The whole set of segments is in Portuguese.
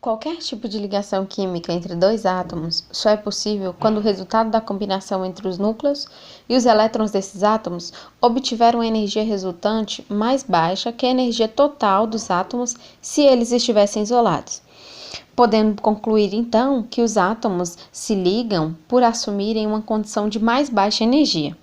Qualquer tipo de ligação química entre dois átomos só é possível quando o resultado da combinação entre os núcleos e os elétrons desses átomos obtiver uma energia resultante mais baixa que a energia total dos átomos se eles estivessem isolados. Podemos concluir, então, que os átomos se ligam por assumirem uma condição de mais baixa energia.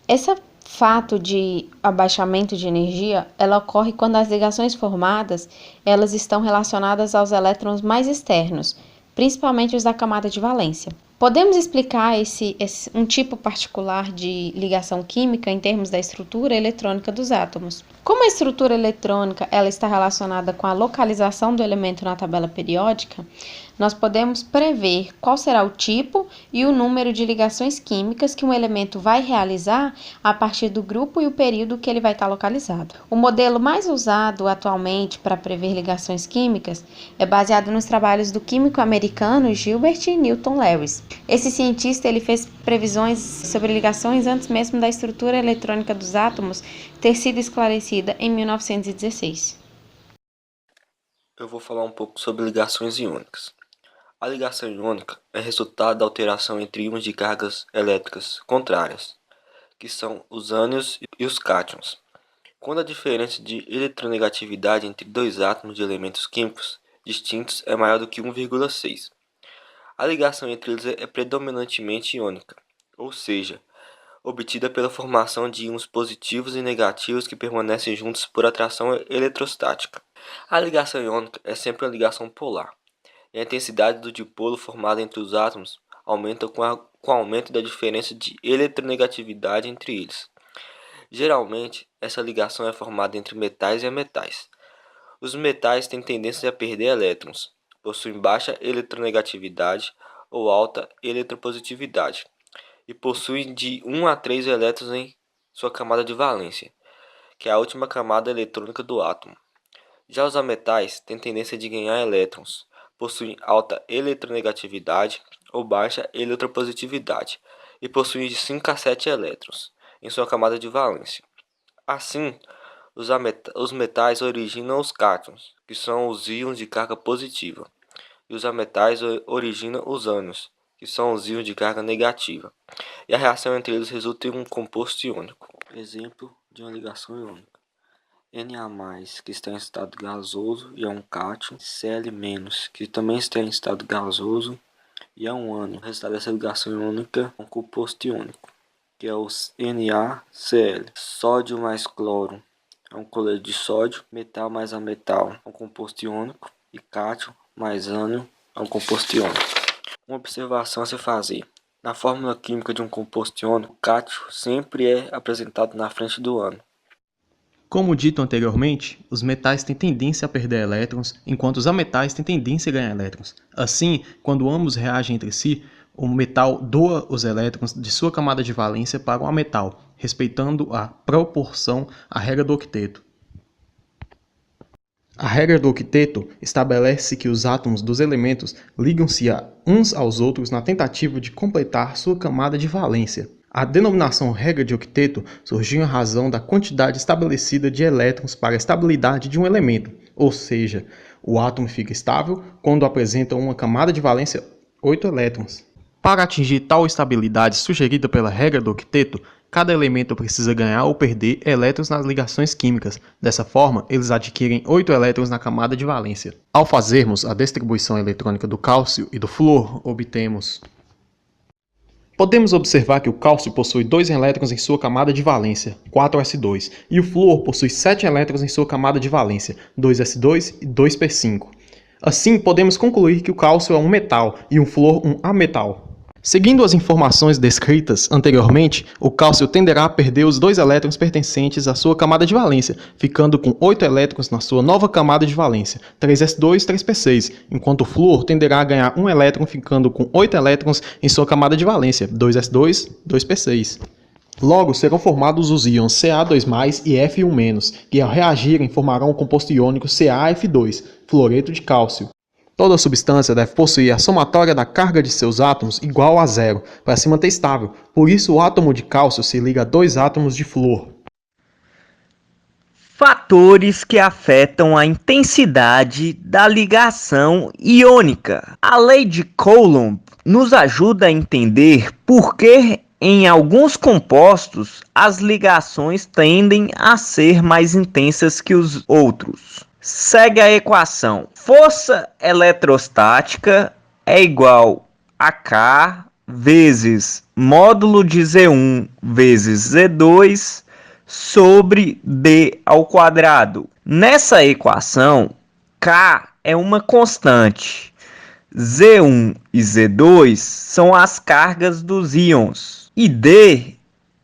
Esse fato de abaixamento de energia, ela ocorre quando as ligações formadas, elas estão relacionadas aos elétrons mais externos, principalmente os da camada de valência. Podemos explicar um tipo particular de ligação química em termos da estrutura eletrônica dos átomos. Como a estrutura eletrônica ela está relacionada com a localização do elemento na tabela periódica, nós podemos prever qual será o tipo e o número de ligações químicas que um elemento vai realizar a partir do grupo e o período que ele vai estar localizado. O modelo mais usado atualmente para prever ligações químicas é baseado nos trabalhos do químico americano Gilbert Newton Lewis. Esse cientista ele fez previsões sobre ligações antes mesmo da estrutura eletrônica dos átomos ter sido esclarecida em 1916. Eu vou falar um pouco sobre ligações iônicas. A ligação iônica é resultado da alteração entre íons de cargas elétricas contrárias, que são os ânions e os cátions. Quando a diferença de eletronegatividade entre dois átomos de elementos químicos distintos é maior do que 1,6. A ligação entre eles é predominantemente iônica, ou seja, obtida pela formação de íons positivos e negativos que permanecem juntos por atração eletrostática. A ligação iônica é sempre uma ligação polar, e a intensidade do dipolo formado entre os átomos aumenta com o aumento da diferença de eletronegatividade entre eles. Geralmente, essa ligação é formada entre metais e ametais. Os metais têm tendência a perder elétrons, possuem baixa eletronegatividade ou alta eletropositividade, e possuem de 1 a 3 elétrons em sua camada de valência, que é a última camada eletrônica do átomo. Já os ametais têm tendência de ganhar elétrons, possuem alta eletronegatividade ou baixa eletropositividade, e possuem de 5 a 7 elétrons em sua camada de valência. Assim, os metais originam os cátions, que são os íons de carga positiva, e os ametais originam os ânions, que são os íons de carga negativa, e a reação entre eles resulta em um composto iônico. Exemplo de uma ligação iônica: Na+, que está em estado gasoso e é um cátion, Cl-, que também está em estado gasoso e é um ânion. O resultado dessa ligação iônica é um composto iônico, que é o NaCl. Sódio mais cloro é um cloreto de sódio, metal mais ametal é um composto iônico, e cátion mais ânion é um composto iônico. Uma observação a se fazer: na fórmula química de um composto iônico, o cátion sempre é apresentado na frente do ânion. Como dito anteriormente, os metais têm tendência a perder elétrons, enquanto os ametais têm tendência a ganhar elétrons. Assim, quando ambos reagem entre si, o metal doa os elétrons de sua camada de valência para o ametal, respeitando a proporção à regra do octeto. A regra do octeto estabelece que os átomos dos elementos ligam-se uns aos outros na tentativa de completar sua camada de valência. A denominação regra de octeto surgiu em razão da quantidade estabelecida de elétrons para a estabilidade de um elemento, ou seja, o átomo fica estável quando apresenta uma camada de valência 8 elétrons. Para atingir tal estabilidade sugerida pela regra do octeto, cada elemento precisa ganhar ou perder elétrons nas ligações químicas. Dessa forma, eles adquirem 8 elétrons na camada de valência. Ao fazermos a distribuição eletrônica do cálcio e do flúor, podemos observar que o cálcio possui 2 elétrons em sua camada de valência, 4s2, e o flúor possui 7 elétrons em sua camada de valência, 2s2 e 2p5. Assim, podemos concluir que o cálcio é um metal e o flúor um ametal. Seguindo as informações descritas anteriormente, o cálcio tenderá a perder os 2 elétrons pertencentes à sua camada de valência, ficando com 8 elétrons na sua nova camada de valência, 3s2 e 3p6, enquanto o flúor tenderá a ganhar 1 elétron, ficando com 8 elétrons em sua camada de valência, 2s2 e 2p6. Logo, serão formados os íons Ca2+, e F1-, que ao reagirem formarão o composto iônico CaF2, fluoreto de cálcio. Toda substância deve possuir a somatória da carga de seus átomos igual a 0, para se manter estável. Por isso, o átomo de cálcio se liga a 2 átomos de flúor. fatores que afetam a intensidade da ligação iônica. A lei de Coulomb nos ajuda a entender por que em alguns compostos as ligações tendem a ser mais intensas que os outros. Segue a equação: força eletrostática é igual a K vezes módulo de Z1 vezes Z2 sobre D ao quadrado. Nessa equação, K é uma constante. Z1 e Z2 são as cargas dos íons. E D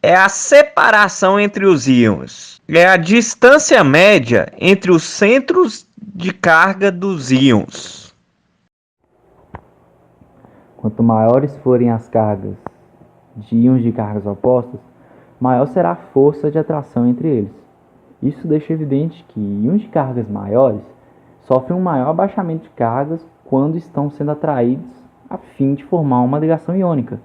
é a separação entre os íons. É a distância média entre os centros de carga dos íons. Quanto maiores forem as cargas de íons de cargas opostas, maior será a força de atração entre eles. Isso deixa evidente que íons de cargas maiores sofrem um maior abaixamento de cargas quando estão sendo atraídos a fim de formar uma ligação iônica.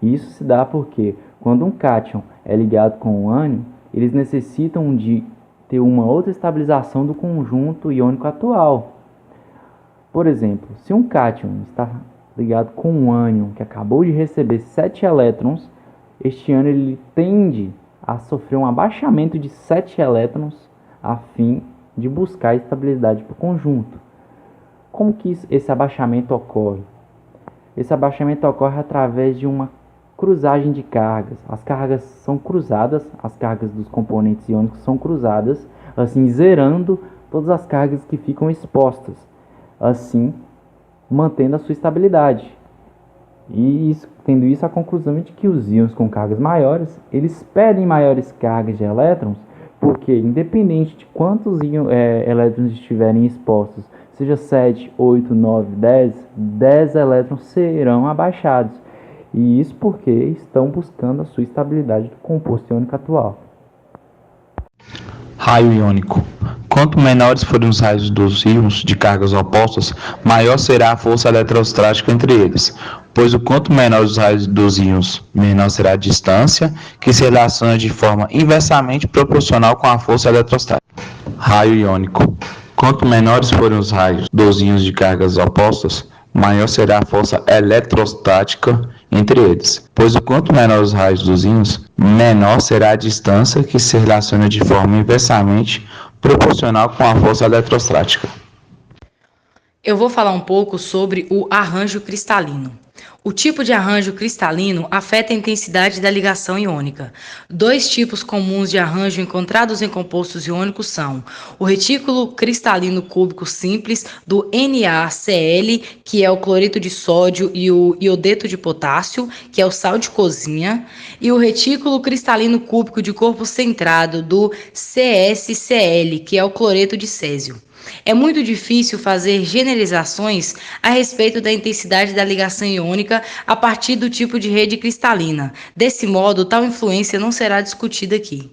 Isso se dá porque, quando um cátion é ligado com um ânion, eles necessitam de ter uma outra estabilização do conjunto iônico atual. Por exemplo, se um cátion está ligado com um ânion que acabou de receber 7 elétrons, este ânion ele tende a sofrer um abaixamento de 7 elétrons a fim de buscar a estabilidade para o conjunto. Como que esse abaixamento ocorre? Esse abaixamento ocorre através de uma cruzagem de cargas. As cargas são cruzadas, as cargas dos componentes iônicos são cruzadas, assim zerando todas as cargas que ficam expostas, assim mantendo a sua estabilidade. E tendo isso a conclusão de que os íons com cargas maiores, eles pedem maiores cargas de elétrons, porque independente de quantos elétrons estiverem expostos, seja 7, 8, 9, 10 elétrons serão abaixados. E isso porque estão buscando a sua estabilidade do composto iônico atual. Raio iônico. Quanto menores forem os raios dos íons de cargas opostas, maior será a força eletrostática entre eles, pois o quanto menores os raios dos íons, menor será a distância, que se relaciona de forma inversamente proporcional com a força eletrostática. Raio iônico. Quanto menores forem os raios dos íons de cargas opostas, maior será a força eletrostática entre eles, pois o quanto menor os raios dos íons, menor será a distância que se relaciona de forma inversamente proporcional com a força eletrostática. Eu vou falar um pouco sobre o arranjo cristalino. O tipo de arranjo cristalino afeta a intensidade da ligação iônica. Dois tipos comuns de arranjo encontrados em compostos iônicos são o retículo cristalino cúbico simples do NaCl, que é o cloreto de sódio, e o iodeto de potássio, que é o sal de cozinha, e o retículo cristalino cúbico de corpo centrado do CsCl, que é o cloreto de césio. É muito difícil fazer generalizações a respeito da intensidade da ligação iônica a partir do tipo de rede cristalina. Desse modo, tal influência não será discutida aqui.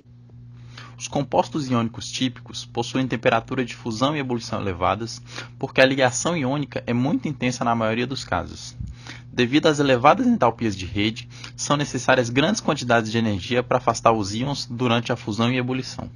Os compostos iônicos típicos possuem temperatura de fusão e ebulição elevadas, porque a ligação iônica é muito intensa na maioria dos casos. Devido às elevadas entalpias de rede, são necessárias grandes quantidades de energia para afastar os íons durante a fusão e ebulição.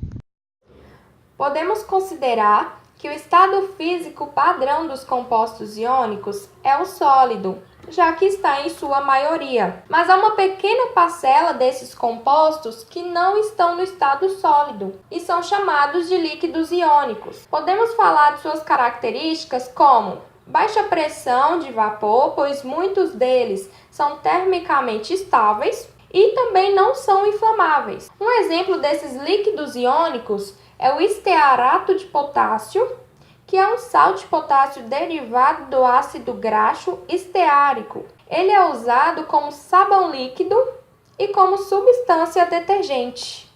Podemos considerar que o estado físico padrão dos compostos iônicos é o sólido, já que está em sua maioria. Mas há uma pequena parcela desses compostos que não estão no estado sólido e são chamados de líquidos iônicos. Podemos falar de suas características como baixa pressão de vapor, pois muitos deles são termicamente estáveis e também não são inflamáveis. Um exemplo desses líquidos iônicos é o estearato de potássio, que é um sal de potássio derivado do ácido graxo esteárico. Ele é usado como sabão líquido e como substância detergente.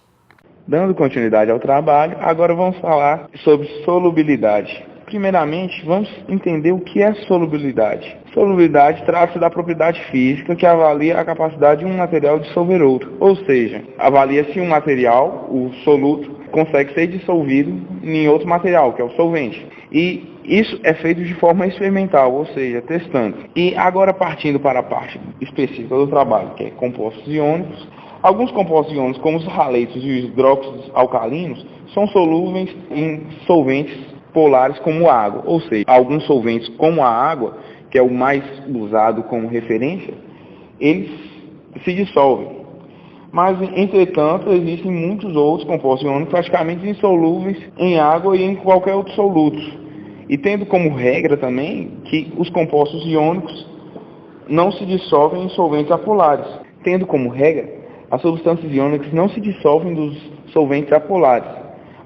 Dando continuidade ao trabalho, agora vamos falar sobre solubilidade. Primeiramente, vamos entender o que é solubilidade. Solubilidade trata-se da propriedade física que avalia a capacidade de um material dissolver outro. Ou seja, avalia se um material, o soluto, consegue ser dissolvido em outro material, que é o solvente. E isso é feito de forma experimental, ou seja, testando. E agora partindo para a parte específica do trabalho, que é compostos iônicos, Alguns compostos iônicos, como os haletos e os hidróxidos alcalinos, são solúveis em solventes polares como a água, ou seja, alguns solventes como a água, que é o mais usado como referência, eles se dissolvem. Mas, entretanto, existem muitos outros compostos iônicos praticamente insolúveis em água e em qualquer outro soluto. E tendo como regra também que os compostos iônicos não se dissolvem em solventes apolares. Tendo como regra, as substâncias iônicas não se dissolvem dos solventes apolares,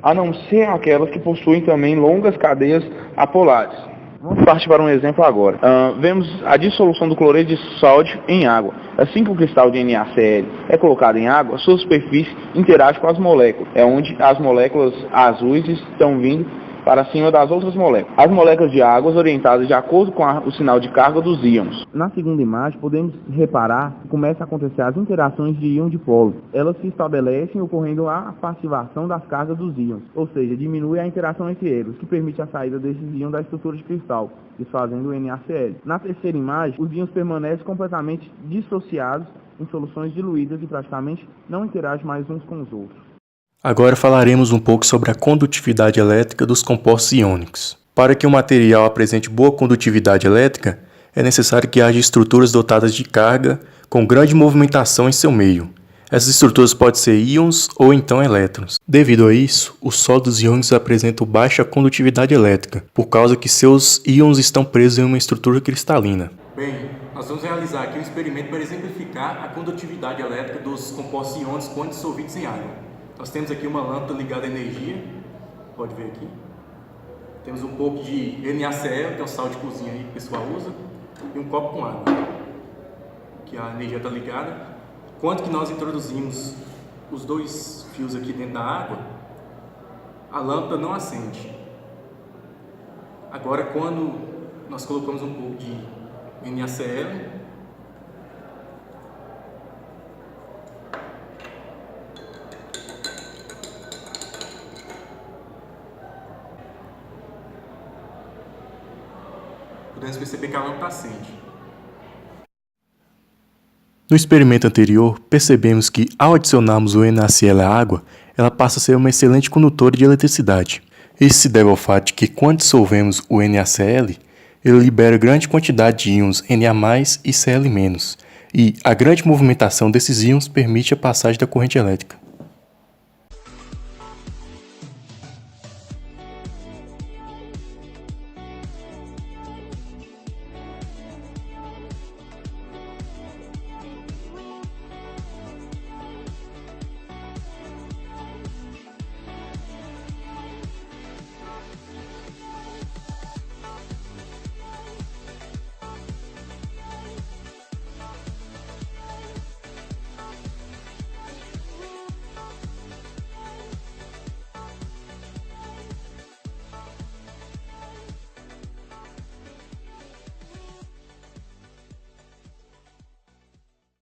a não ser aquelas que possuem também longas cadeias apolares. Vamos partir para um exemplo agora. Vemos a dissolução do cloreto de sódio em água. Assim que o cristal de NaCl é colocado em água, sua superfície interage com as moléculas. É onde as moléculas azuis estão vindo para cima das outras moléculas. As moléculas de água orientadas de acordo com o sinal de carga dos íons. Na segunda imagem, podemos reparar que começam a acontecer as interações de íon dipolo. Elas se estabelecem ocorrendo a passivação das cargas dos íons, ou seja, diminui a interação entre eles, que permite a saída desses íons da estrutura de cristal, desfazendo o NaCl. Na terceira imagem, os íons permanecem completamente dissociados em soluções diluídas e praticamente não interagem mais uns com os outros. Agora falaremos um pouco sobre a condutividade elétrica dos compostos iônicos. Para que um material apresente boa condutividade elétrica, é necessário que haja estruturas dotadas de carga com grande movimentação em seu meio. Essas estruturas podem ser íons ou então elétrons. Devido a isso, os sólidos iônicos apresentam baixa condutividade elétrica, por causa que seus íons estão presos em uma estrutura cristalina. Bem, nós vamos realizar aqui um experimento para exemplificar a condutividade elétrica dos compostos iônicos quando dissolvidos em água. Nós temos aqui uma lâmpada ligada à energia, pode ver aqui. Temos um pouco de NaCl, que é um sal de cozinha aí que o pessoal usa, e um copo com água, que a energia está ligada. Quando que nós introduzimos os dois fios aqui dentro da água, a lâmpada não acende. Agora, quando nós colocamos um pouco de NaCl, podemos perceber que a lâmpada acende. No experimento anterior, percebemos que, ao adicionarmos o NaCl à água, ela passa a ser uma excelente condutora de eletricidade. Isso se deve ao fato de que, quando dissolvemos o NaCl, ele libera grande quantidade de íons Na+, e Cl-, e a grande movimentação desses íons permite a passagem da corrente elétrica.